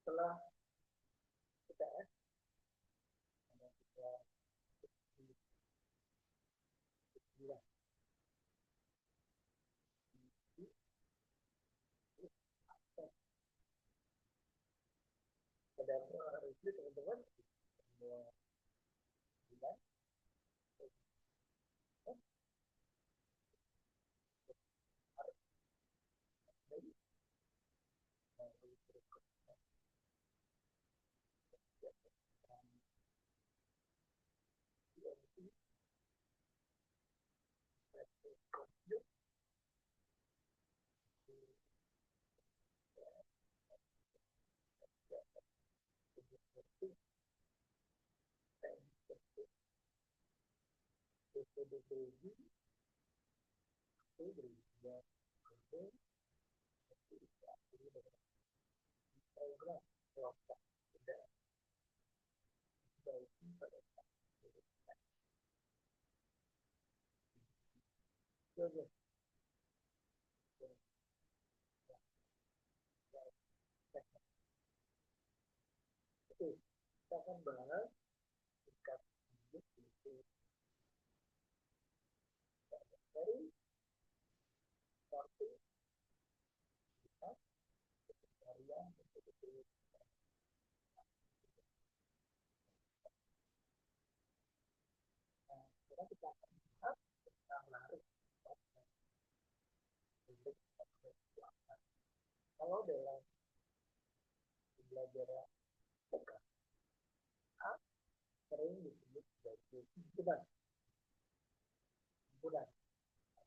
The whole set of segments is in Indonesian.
Setelah kita pada itu teman-teman semua bulan program kelompok tidak baik pada Oke, kita akan bahas tingkat hidup itu dari satu harian betul-betul. Nah, sekarang kita akan bahas tentang lari untuk kalau dalam belajar TK sering disebut sebagai himpunan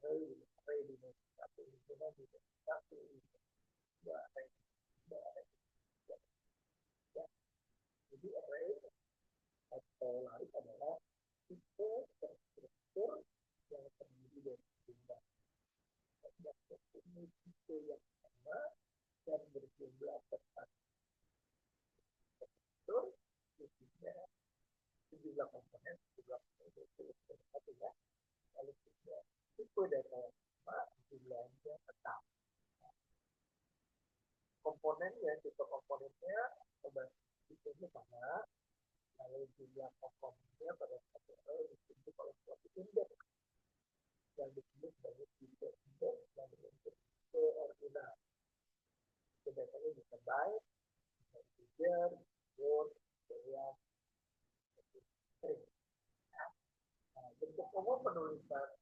array di satu himpunan di satu dua array dua array ya. Jadi array atau lari adalah tipe terstruktur yang terdiri dari jumlah tipe yang sama dan berjumlah tetap struktur isinya sejumlah komponen satu ya. Lalu juga tipe data yang sama jumlahnya tetap. Komponennya tipe komponennya tipenya sama. Lalu jumlah komponennya pada satu array disebut oleh suatu indeks yang disebut sebagai tipe indeks dan bentuk tipe ordinal. Datanya bisa byte, integer, word, boolean, string. Nah, bentuk umum penulisan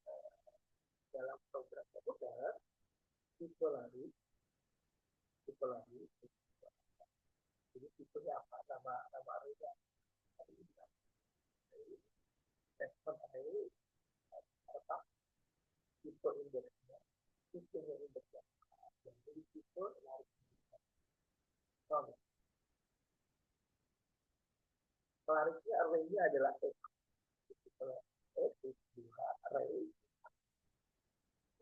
dalam program komputer tipe lari. Jadi tipenya apa? Nama arraynya. Statement array apa? Tipe indeksnya. Tipenya indeksnya. Jadi tipe lari. Lariknya arraynya adalah X. X itu 2 array.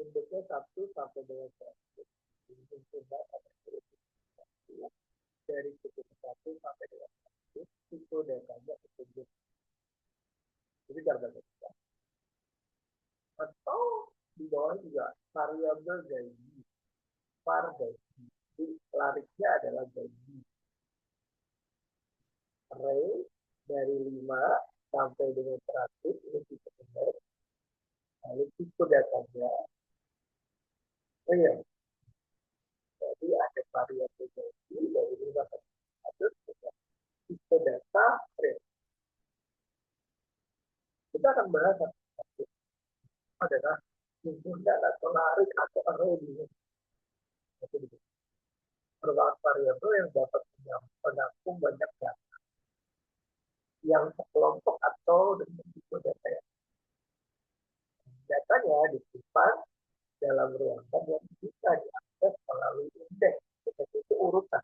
Indeksnya 1 sampai dengan 100. Dari tipe 1 sampai dengan 100 tipe datanya tersebut. Jadi gambar kita. Atau di bawah juga variabel gaji, var gaji. Jadi lariknya adalah gaji. Array dari 5 sampai dengan 100 ini tipe indeks. Lalu tipe datanya real. Jadi ada variabel gaji dari 5 sampai 100 tipe data real. Kita akan bahas satu adalah himpunan atau larik atau array ini. Merupakan variabel yang dapat menampung banyak data yang sekelompok atau dengan tipe data yang datanya disimpan dalam ruangan yang bisa diakses melalui indeks. Itu urutan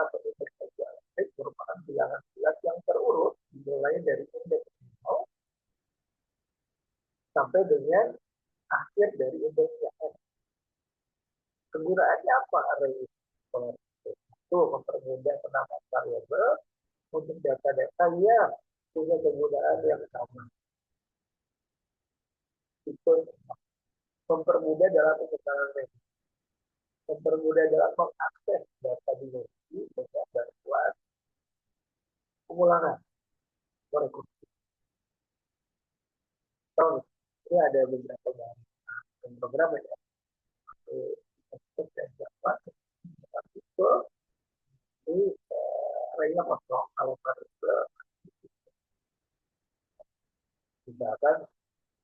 atau indeks dialektik merupakan bilangan bulat yang terurut dimulai dari indeks 0 sampai dengan akhir dari indeksnya N. Kegunaannya apa array itu? Mempermudah penamaan variabel untuk data-data yang punya kegunaan yang sama. Itu mempermudah dalam penggunaan range, mempermudah dalam mengakses data dimensi dengan bantuan pengulangan rekursi. Ini ada beberapa program ya, dan Java itu ini arraynya kosong. Kalau variabel misalkan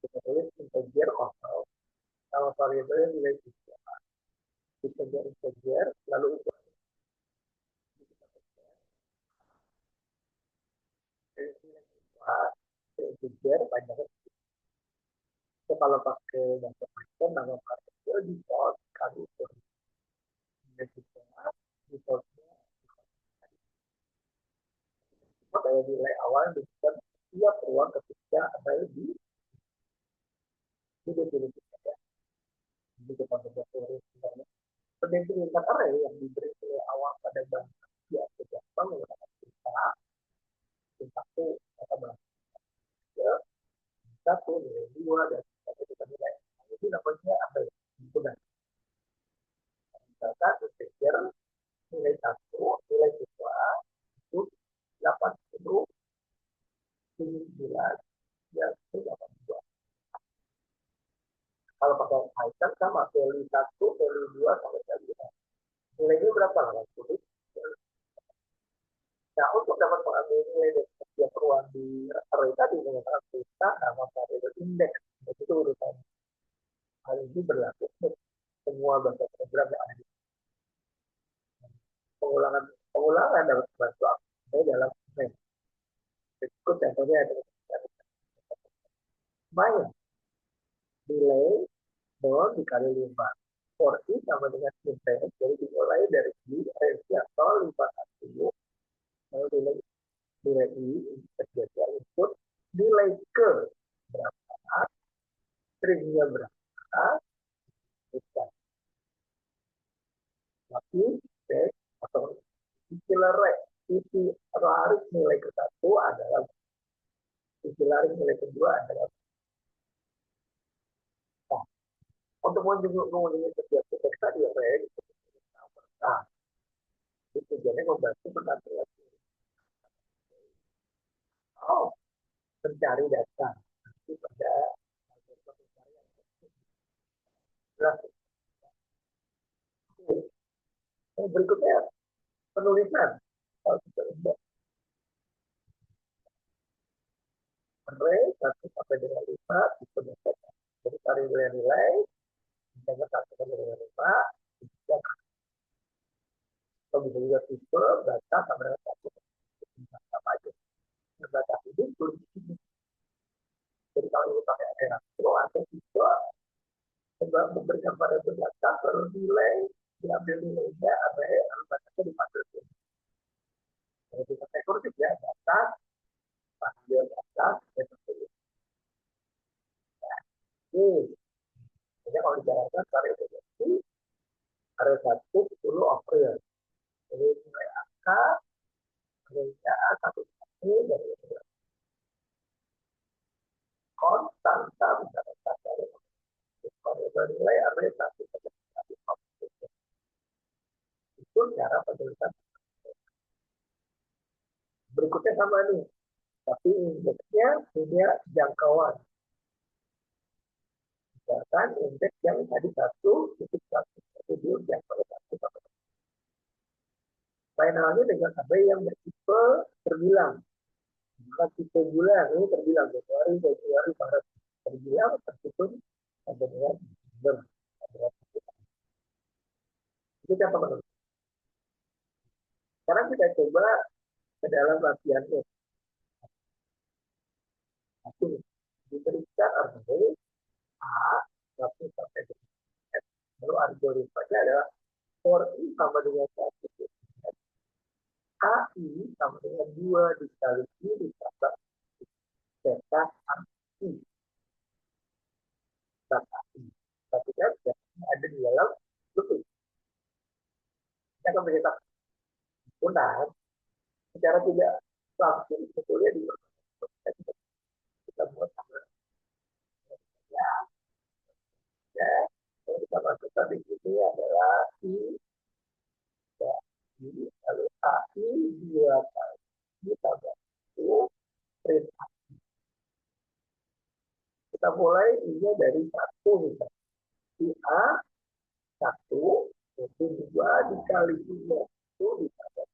kita tulis integer kosong, kalau variabelnya nilai integer lalu integer panjangnya. So, kalau pakai bahasa Python nama variabel default kali defaultnya kayak nilai awal dan setiap ruang ketika ada di definisi ya. Jadi kita membuat teori sebenarnya pendefinisian array yang diberi nilai awal pada bahasa ya Java menggunakan satu kata bahasa satu nilai dua dan satu kita nilai itu namanya array himpunan. Misalkan integer nilai satu nilai dua itu 80 9 ya 82. Kalau pakai Python sama value 1, value 2 sampai value 5. Nilainya berapa? 80. Nah, untuk dapat mengambil nilai dari setiap ruang di array tadi menggunakan kita nama variabel index. Itu urutan. Hal ini berlaku untuk semua bahasa program yang ada. Pengulangan dapat membantu apa dalam main. Berikut contohnya ada main nilai 0 dikali 5. For i sama dengan index, jadi dimulai dari i range atau 51 lalu nilai i terjadi input nilai ke berapa, stringnya berapa, bukan. Tapi atau istilah isi laris nilai ke satu adalah isi laris nilai kedua adalah nah, untuk mengunjungi setiap teks tadi ya saya nah, itu tujuannya membantu penampilan mencari data nanti pada berikutnya penulisan. Kalau kita lihat array 1 sampai dengan 5 itu dapat. Jadi cari nilai misalnya 1 sampai dengan 5 bisa atau bisa juga tipe data sampai dengan 1 apa aja. Data ini tulis di sini. Jadi kalau ini pakai array atau tipe memberikan pada data baru nilai diambil nilainya array lalu datanya dipanggil. Kalau kita rekursi ya data panggil data seperti ini. Jadi kalau dijalankan karya deteksi ada 10 April. Jadi nilai angka nilainya 1 dari konstanta misalnya kalau nilai array 1 itu cara penulisan. Berikutnya sama nih, tapi indeksnya punya jangkauan. Misalkan indeks yang tadi 1.1 itu jangkauan 1. Lain halnya dengan array yang bertipe terbilang. Bukan tipe bulan, ini terbilang Januari, Februari, Maret. Terbilang tersusun sampai dengan Desember. Itu yang teman-teman. Sekarang kita coba ke dalam latihannya. Satu, diberikan array A, 1 sampai dengan F. Lalu algoritmanya adalah for i sama dengan 1. AI sama dengan 2 dikali I ditambah beta I. akan mencetak himpunan secara tidak langsung sebetulnya di kita buat sama ya, ya. Kalau kita masukkan di sini adalah I ya, I lalu AI 2 kali ditambah 1 print. Kita mulai ini dari 1 misalnya. I A 1 itu 2 dikali 3 itu ditambah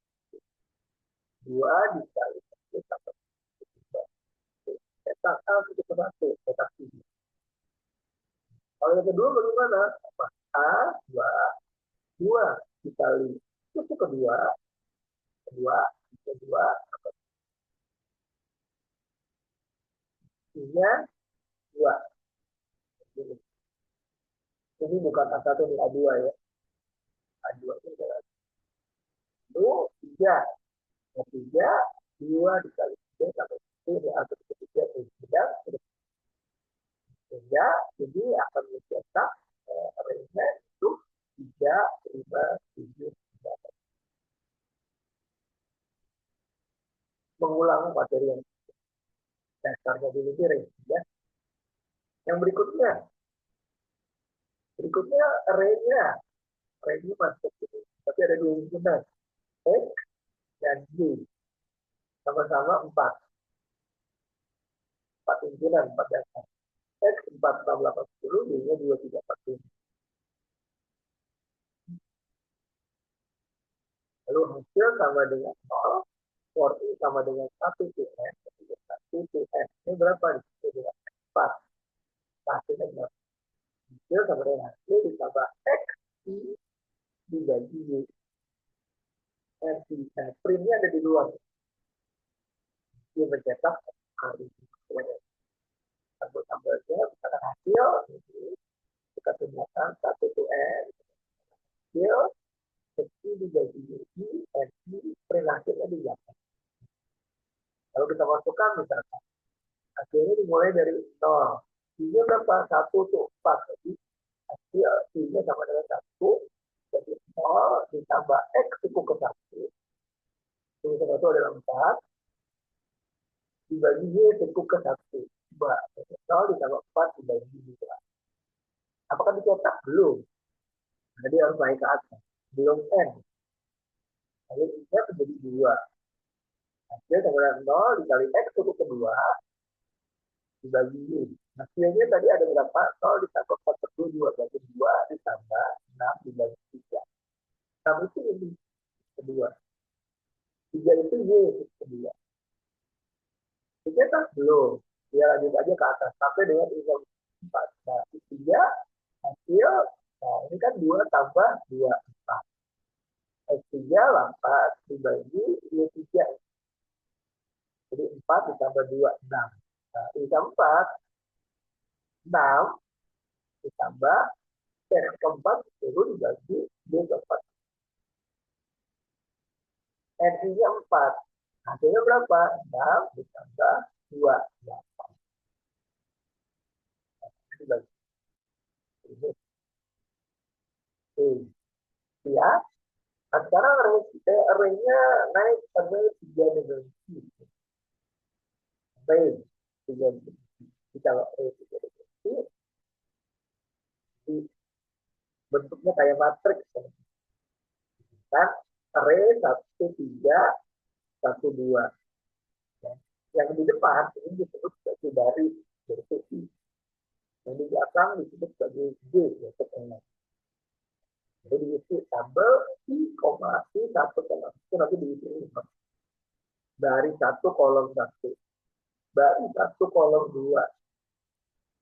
2 dikali 1 tambah 3. Cetak A itu ke 1, cetak 3. Kalau yang kedua bagaimana? A 2 2 dikali itu kedua kedua 3 2. Ini bukan A1 ini A2 ya. A2 itu adalah itu 3. 3 2 dikali 3 sampai ini A1 ketiga 3 sehingga jadi akan mencetak range itu 3 5 7 9. Mengulang materi yang dasarnya dulu di range ya. Yang berikutnya array-nya masuk ini. Tapi ada 2 himpunan X dan Y sama-sama 4 himpunan 4 dasar. X 4 6 8 10 Y-nya 2 3 4 5. Lalu hasil sama dengan 0, 40 sama dengan 1 TN, 1 TN. Ini berapa? Ini 4. Hasilnya berapa? Hasil sama dengan hasil ditambah X I dibagi Y. Printnya ada di luar. Dia mencetak kali tambah-tambahnya, misalkan hasil, kita tunjukkan 1 TN, hasil, I dibagi Y, print hasilnya di belakang. Kalau kita masukkan misalkan, hasilnya dimulai dari 0. I-nya berapa? 1 tuh 4. Jadi hasil I-nya sama dengan 1. Jadi 0 ditambah X cukup ke 1. Jadi 1 adalah 4. Dibagi Y cukup ke 1. 0 ditambah 4 dibagi Y. Apakah dicetak? Belum. Jadi harus naik ke atas. Belum N. Lalu I-nya menjadi 2. Hasil sama dengan 0 dikali X cukup ke 2. Dibagi Y. Hasilnya tadi ada berapa? 0 ditambah 4 per 2, berarti 2 ditambah 6 dibagi 3. 6 itu ini kedua. 3 itu Y kedua. Dicetak belum. Dia lanjut aja ke atas sampai dengan 4. Nah, 3 hasil. Nah, ini kan 2 tambah 2 4. X3 4 dibagi Y3. Jadi 4 ditambah 2 6. Nah, ini 4 6 ditambah X keempat itu dibagi Y keempat. NI-nya 4. Hasilnya berapa? 6 ditambah 2 8. Dibagi. Ya. Nah, sekarang array-nya naik array 3 dimensi. Array 3 dimensi. Kita array 3 dimensi. Bentuknya kayak matriks. Kan array 1 3 1 2. Yang di depan ini disebut sebagai baris I. Yang di belakang disebut sebagai J, yaitu enak. Jadi diisi tabel I, I 1, itu nanti diisi ini. Baris 1 kolom 1. Baris 1 kolom 2.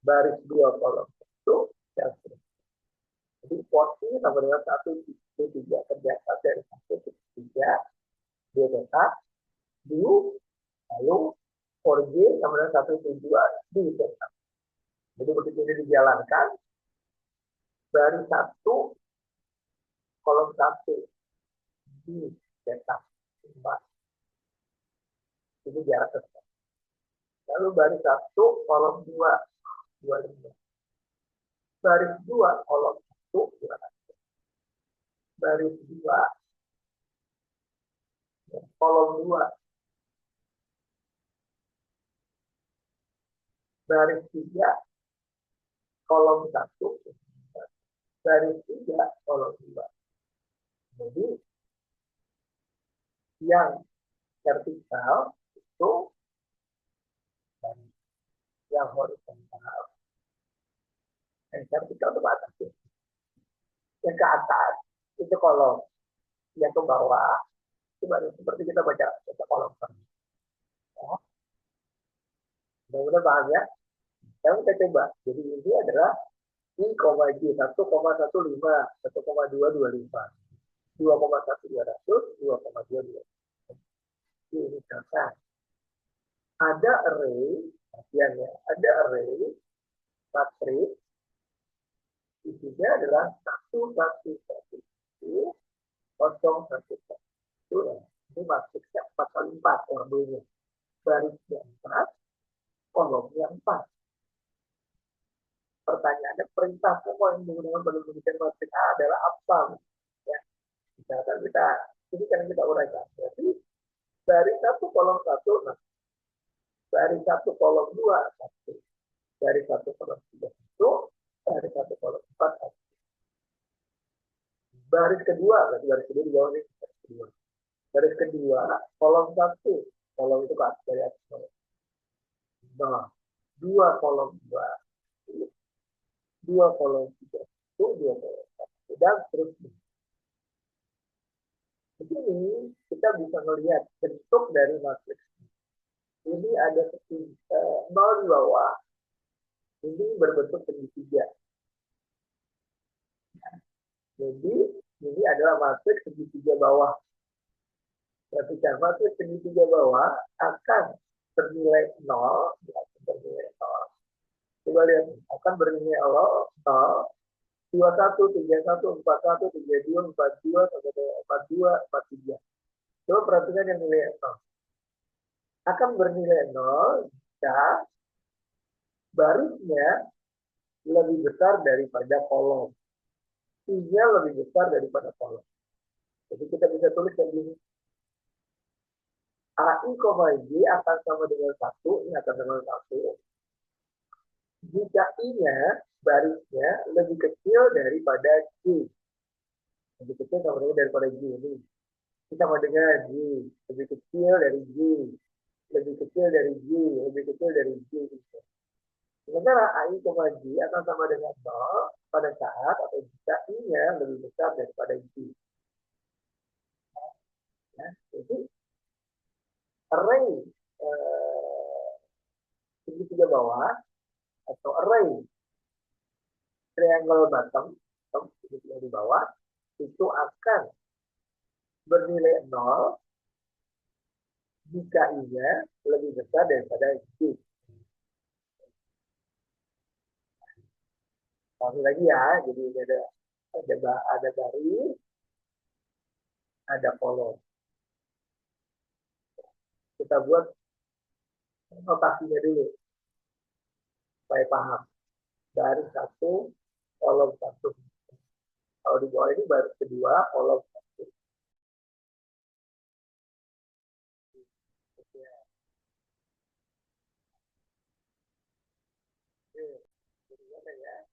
Baris 2 kolom 1. Jadi porsi sama dengan 1, 3 terdapat dari 1 ke 3. Dia tetap. Lalu 4J sama dengan 1 ke 2 dicetak. Jadi begitu ini dijalankan, baris 1 kolom 1 dicetak 4. Ini jarak tetap. Lalu baris 1 kolom 2 25. Baris 2 kolom 1 baris 2 kolom 2, baris 3, kolom 1, baris 3, kolom 2. Jadi yang vertikal itu baris, yang horizontal, yang vertikal itu atas, yang ke atas itu kolom, yang ke bawah itu baris. Seperti kita baca kolom. Ya, mudah-mudahan paham ya. Sekarang kita coba. Jadi ini adalah I, J, 1,15, 1,225, 2,1200, 2,225. Ini contoh. Ada array, ya, ada array matris, isinya adalah 1, 1, 1, 0, 1, 1. Ini matriksnya 4 kali 4 ordernya. Barisnya 4, kolomnya 4. Pertanyaannya, perintah semua yang menggunakan penelitian matrik A adalah apa? Ya, misalkan ini kan kita uraikan. Jadi baris 1 kolom 1, nah, baris 1 kolom 2, 1. Baris 1 kolom 3, 1. Baris 1 kolom 4, 1. Baris kedua, berarti baris kedua di bawah ini. Baris kedua, kolom 1. Kolom itu ke atas, dari atas bawah. Nah, 2 kolom 2. 2 kolom 3. 2 kolom 1. Dan seterusnya. Di sini kita bisa melihat bentuk dari matriks. Ini ada 0 di bawah. Ini berbentuk segitiga. Jadi ini adalah matriks segitiga bawah. Ketika matriks segitiga bawah akan bernilai 0, bernilai 0. Coba lihat, akan bernilai 0, 21, 31, 41, 32, 42, 42, 43. Coba perhatikan yang nilai 0. Akan bernilai 0 jika barisnya lebih besar daripada kolom. I-nya lebih besar daripada kolom. Jadi kita bisa tulis kayak gini. AI, J akan sama dengan 1, ini akan sama dengan 1. Jika I-nya, barisnya lebih kecil daripada J. Lebih kecil sama dengan daripada J ini. Kita sama dengan J. Lebih kecil dari J. Lebih kecil dari J. Lebih kecil dari J. Sementara AI, J akan sama dengan 0 pada saat atau jika I-nya lebih besar daripada J. Ya, jadi array segitiga bawah atau array triangle bottom segitiga di bawah itu akan bernilai 0 jika I-nya lebih besar daripada J. Sekali lagi ya, jadi ini ada baris, ada kolom. Kita buat notasinya dulu supaya paham. Baris 1, kolom 1. Kalau di bawah ini baris kedua, kolom 1. Oke, ya.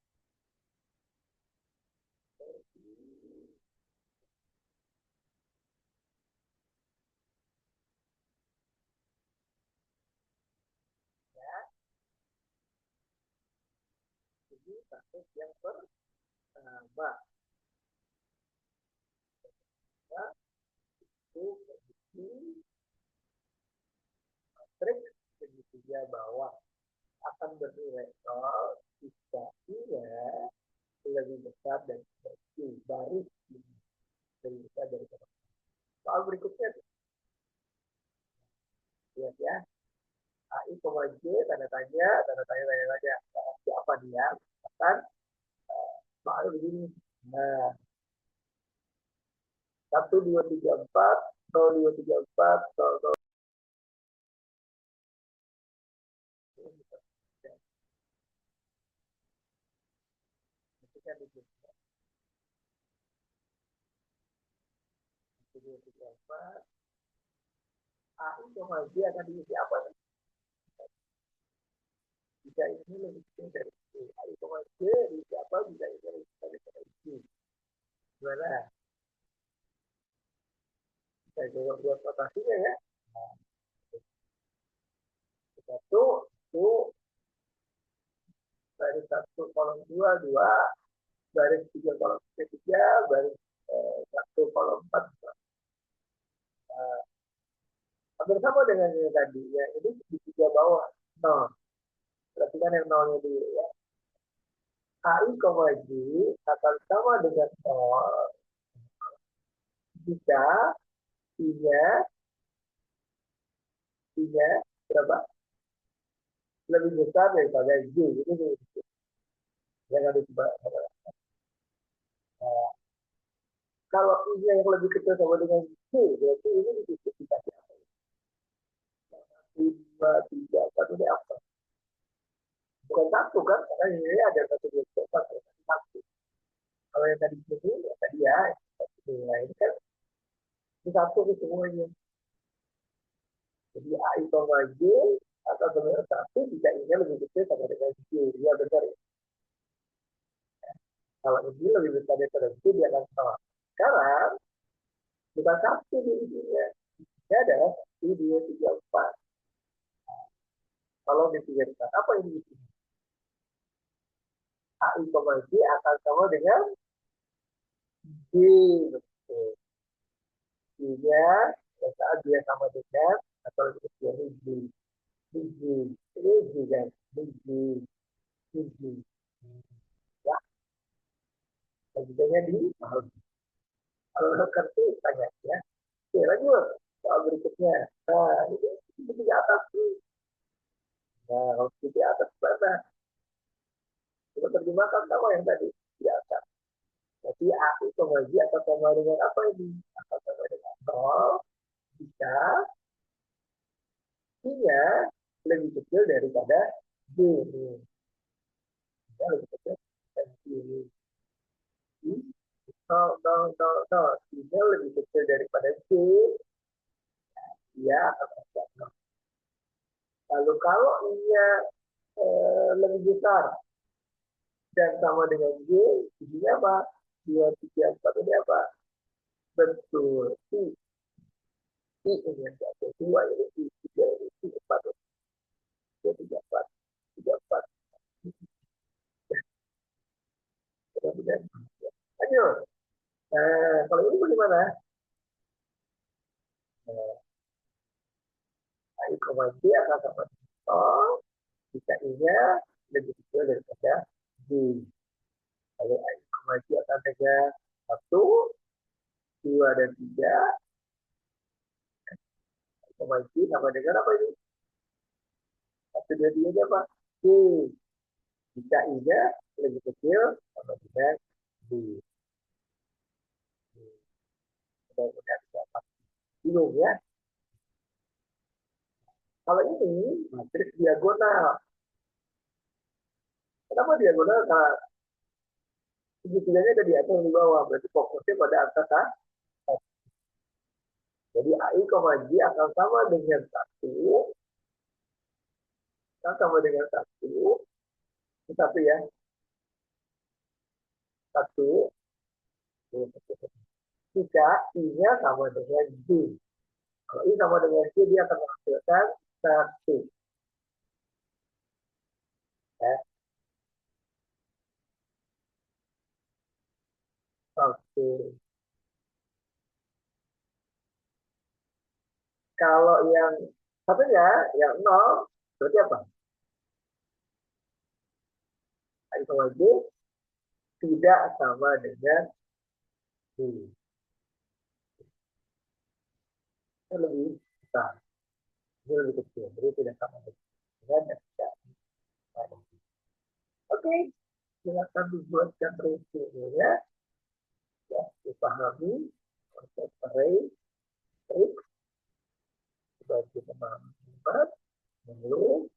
Ini kasus yang pertama. Itu kondisi matriks segitiga bawah akan bernilai 0 jika I-nya lebih besar dari baris ini lebih besar dari soal berikutnya lihat ya. AI, J, tanda tanya, siapa dia? Akan soal begini. Nah, 1, 2, 3, 4, 0, 2, 3, 4, 0, 0. Ini 1, 2, 3, 4. AI koma J akan diisi apa? Bisa ini lebih kecil dari AI koma J diisi apa? Bisa ini lebih kecil dari J. Gimana? Saya coba buat notasinya ya. Nah, satu, itu baris satu kolom dua, baris tiga kolom tiga, baris satu kolom empat. Hampir sama dengan yang tadi ya. Ini di tiga bawah nol. Perhatikan yang nolnya dulu ya. AI, J akan sama dengan nol jika I-nya berapa? Lebih besar daripada J. Jadi jangan dicoba. Nah, kalau I-nya yang lebih kecil sama dengan J, berarti ini disimplifikasi apa? 5, 3, 1 ini apa? Bukan satu kan? Karena ini ada satu, dua, tiga, empat, satu. Kalau yang tadi ini, ya tadi ya, nah ini kan ini satu semuanya. Jadi AI koma J atau sebenarnya satu jika I-nya lebih kecil sama dengan J. Ya benar ya. Kalau ini lebih besar daripada J, dia akan sama. Sekarang, bukan satu di isinya. Ini adalah 1, 2, 3, 4. Kalau dipikirkan, apa ini isinya? AI koma J akan sama dengan J. Betul. I-nya, saat dia sama dengan, atau lebih kecil ini J. Ini J kan? Ini J. Ya, lanjutannya di kalau ngerti tanya ya. Oke, lanjut soal berikutnya. Nah, ini di atas nih. Nah, kalau di atas mana? Kita terjemahkan sama yang tadi di atas. Jadi aku kembali atau sama dengan apa ini? Atau sama dengan nol jika I-nya lebih kecil daripada J. I-nya lebih kecil dari J. Nol, nol, nol, nol. I-nya lebih kecil daripada J. Ya, akan nol. Lalu kalau I-nya lebih besar dan sama dengan J, isinya apa? 2, 3, 4 ini apa? Betul. I ini yang satu. 2 ini I, 3 ini I, 4 ini. 2, 3, 4. 3, 4. Kemudian, lanjut. Nah, kalau ini bagaimana? Nah, I, J akan sama dengan 0 jika I-nya lebih kecil daripada J. Lalu I, J akan dengan 1, 2, dan 3. I, J sama dengan apa ini? 1, 2, 3 nya apa? J. Jika I-nya lebih kecil sama dengan B. Mudah-mudahan bisa pasti. Bingung ya? Kalau ini matriks diagonal. Kenapa diagonal? Karena segitiganya ada di atas dan di bawah. Berarti fokusnya pada angka satu. Jadi AI, J akan sama dengan 1. Sama dengan 1. Satu ya. 1. Jika I-nya sama dengan J. Kalau I sama dengan J, dia akan menghasilkan 1. Ya. Oke. Kalau yang satunya, yang 0, berarti apa? AI, J tidak sama dengan J. Ini lebih besar. Ini lebih kecil. Jadi tidak sama dengan yang tidak. Oke. Silakan dibuatkan reviewnya. Ya, dipahami konsep array, matrix, sebagai pemahaman menurut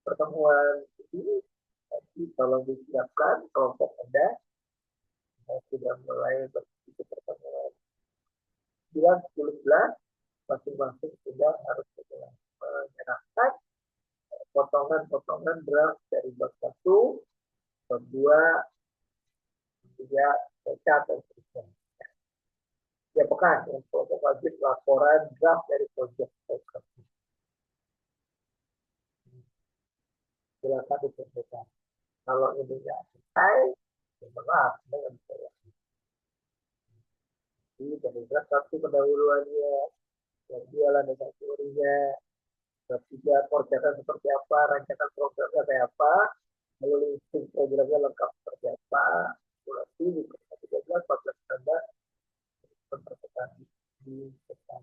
pertemuan ini. Nanti tolong disiapkan kelompok Anda yang sudah mulai berikut pertemuan 9, 10, 11. masing-masing sudah harus menyerahkan potongan-potongan draft dari bab 1, bab 2, 3, baca dan seterusnya. Ya pekan, yang pokok wajib laporan draft dari proyek program. Silakan diselesaikan. Kalau ini tidak selesai, ya maaf, dengan saya. Jadi dari draft 1 pendahuluannya, yang 2 landasan teorinya, draft 3 proyeknya seperti apa, rancangan programnya kayak apa, lalu listing programnya lengkap seperti apa, simulasi, di 13, 14, 19, interpretasi di depan.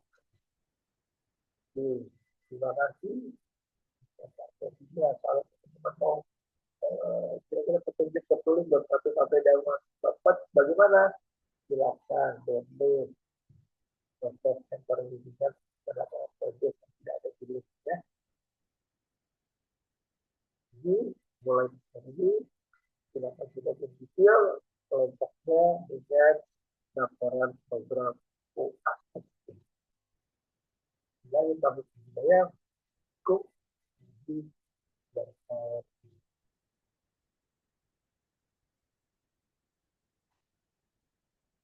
Terima kasih. Kalau teman-teman mau kira-kira petunjuk tertulis bab 1 sampai bab 4 bagaimana? Silakan download proses center bimbingan dalam project yang tidak ada tulisnya. Jadi mulai dari ini silakan sudah berpikir kelompoknya dengan laporan program UAS. Jadi kami saya cukup di